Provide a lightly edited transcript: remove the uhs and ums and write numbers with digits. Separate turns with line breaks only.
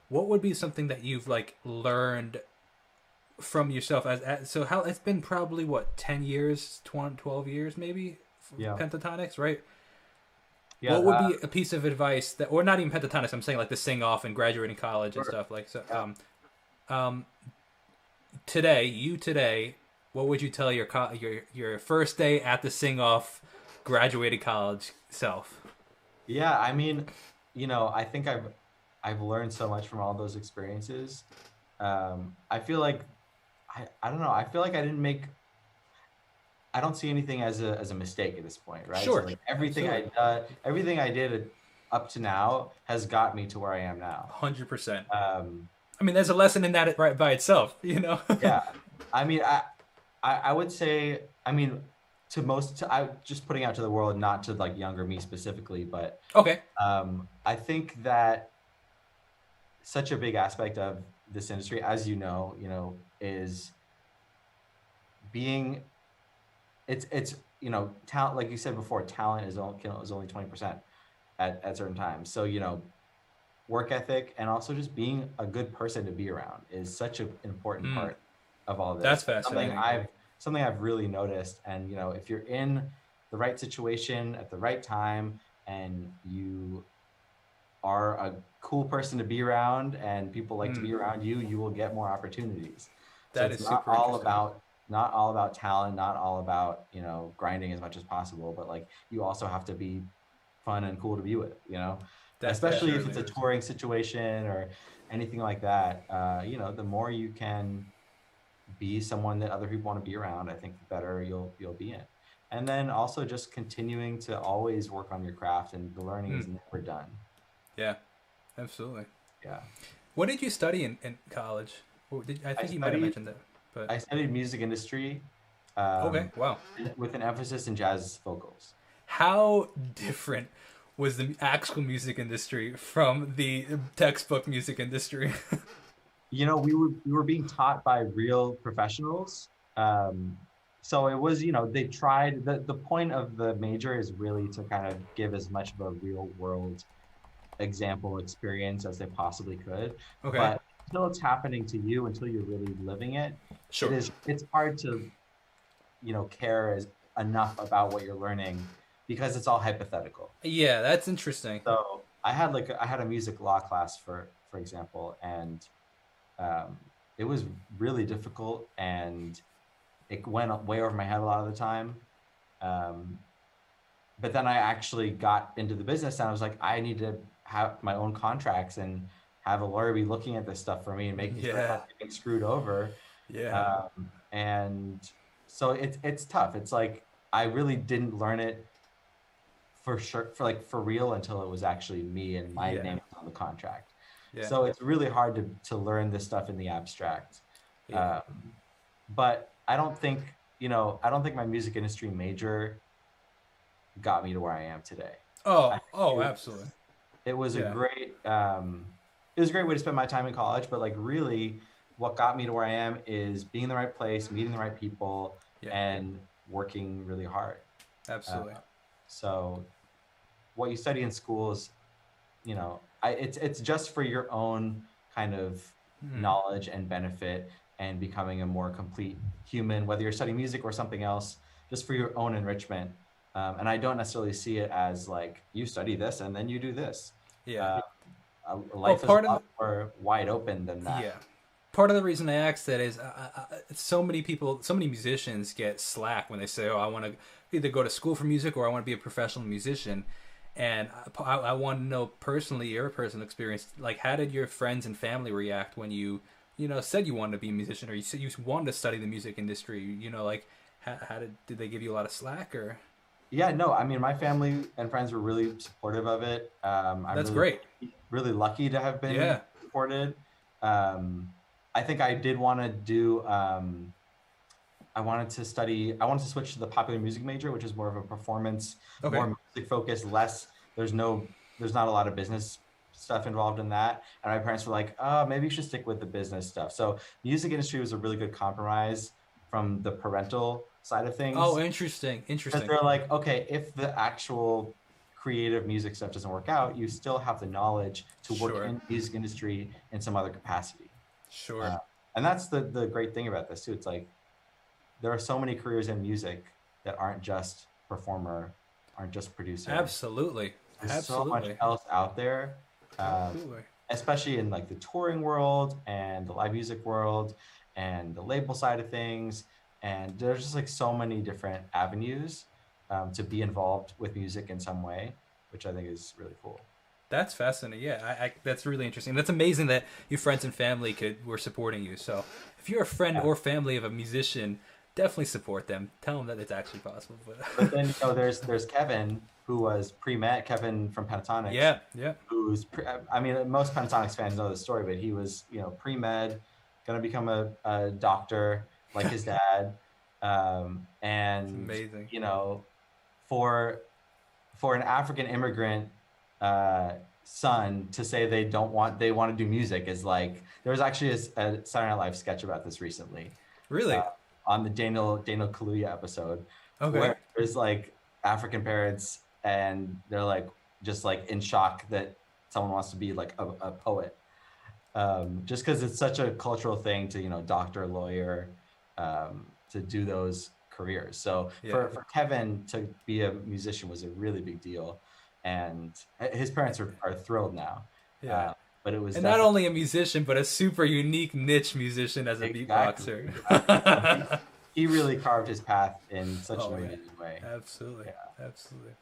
what would be something that you've like learned from yourself so how it's been probably what 10 years 20, 12 years maybe
Yeah.
pentatonics, right?
Yeah.
What would be a piece of advice that, or not even pentatonics, I'm saying like the sing off and graduating college and
Sure.
stuff like so
Yeah.
um today, what would you tell your first day at the sing off graduated college self?
Yeah, I mean, I think I've learned so much from all those experiences. I feel like I don't know. I feel like I don't see anything as a mistake at this point, right? So
Sure,
like
absolutely,
everything I did up to now has got me to where I am now.
100%.
Um,
I mean, there's a lesson in that right by itself, you know.
yeah, I mean, I would say, I mean, I just putting out to the world, not to like younger me specifically, but
Okay.
I think that such a big aspect of this industry, as is being it's talent, like you said before, talent is only 20% at certain times. So work ethic and also just being a good person to be around is such an important
Mm,
part of all
that's
this.
fascinating.
Something I've really noticed. And if you're in the right situation at the right time and you are a cool person to be around and people like to
Mm,
be around you, you will get more opportunities. So
that
it's
is super interesting.
not all about talent, not all about, grinding as much as possible, but like you also have to be fun and cool to be with,
That
especially if
surely
it's a
is.
touring situation or anything like that. The more you can be someone that other people want to be around, I think the better you'll be in. And then also just continuing to always work on your craft, and the learning
Mm,
is never done.
yeah, absolutely.
Yeah.
What did you study in college? I
I
think you might have
studied
mentioned that, but
I studied music industry,
okay,
um,
wow.
with an emphasis in jazz vocals.
How different was the actual music industry from the textbook music industry?
We were being taught by real professionals. Um, so it was, they tried, the point of the major is really to kind of give as much of a real world example experience as they possibly could.
Okay,
But until it's happening to you, until you're really living it,
sure.
it's hard to, care enough about what you're learning because it's all hypothetical.
Yeah, that's interesting.
So I had a music law class for example, and um, it was really difficult and it went way over my head a lot of the time. Um, but then I actually got into the business and I was like, I need to have my own contracts and have a lawyer be looking at this stuff for me and making sure I'm
Yeah,
not getting screwed over.
yeah.
And so it's tough. It's like I really didn't learn it for sure, for real, until it was actually me and my
Yeah,
name was on the contract.
yeah,
So it's really hard to learn this stuff in the abstract.
yeah.
Um, but I don't think my music industry major got me to where I am today. I
Oh,
think
oh, absolutely.
it was a
Yeah,
great way to spend my time in college, but like really what got me to where I am is being in the right place, meeting the right people,
yeah,
and working really hard. Uh,
absolutely.
so what you study in school is, it's just for your own kind of
Hmm.
knowledge and benefit and becoming a more complete human, whether you're studying music or something else, just for your own enrichment. And I don't necessarily see it as like you study this and then you do this.
Yeah.
Uh,
Well,
Life is a lot more wide open than that.
yeah, part of the reason I asked that is so many people, so many musicians get slack when they say, "Oh, I want to either go to school for music or I want to be a professional musician." And I want to know personally your personal experience. Like, how did your friends and family react when you said you wanted to be a musician or you said you wanted to study the music industry? Like, how did they give you a lot of slack or?
Yeah, no, I mean, my family and friends were really supportive of it. I'm
That's
really,
great.
really lucky to have been
Yeah.
supported. Um, I think I did want to do, I wanted to switch to the popular music major, which is more of a performance,
Okay.
more music focused, less, there's not a lot of business stuff involved in that. And my parents were like, oh, maybe you should stick with the business stuff. So music industry was a really good compromise from the parental side of
Oh,
things,
interesting.
because
Interesting.
they're like, okay, if the actual creative music stuff doesn't work out, you still have the knowledge to work
Sure.
in the music industry in some other capacity.
Sure.
And that's the great thing about this too. It's like there are so many careers in music that aren't just performer, aren't just producer.
Absolutely.
There's so much
Absolutely.
else out there,
Absolutely.
especially in like the touring world and the live music world and the label side of things. And there's just like so many different avenues to be involved with music in some way, which I think is really cool.
That's fascinating. Yeah, that's really interesting. That's amazing that your friends and family were supporting you. So if you're a friend
Yeah.
or family of a musician, definitely support them. Tell them that it's actually possible.
But then, there's Kevin, who was pre-med, Kevin from Pentatonics.
Yeah, yeah.
Who's I mean, most Pentatonics fans know the story, but he was, pre-med, gonna become a doctor like his dad,
It's
and
amazing.
For an African immigrant son to say they want to do music is like, there was actually a Saturday Night Live sketch about this recently,
Really?
on the Daniel Kaluuya episode,
Okay.
where there's like African parents and they're like just like in shock that someone wants to be like a poet, just because it's such a cultural thing to doctor, lawyer, to do those careers. So
Yeah.
for Kevin to be a musician was a really big deal, and his parents are thrilled now.
Yeah.
But it was
And not only a musician, but a super unique niche musician as a
Exactly.
beatboxer.
he really carved his path in such
Oh,
an
yeah.
amazing way.
Absolutely.
Yeah.
Absolutely.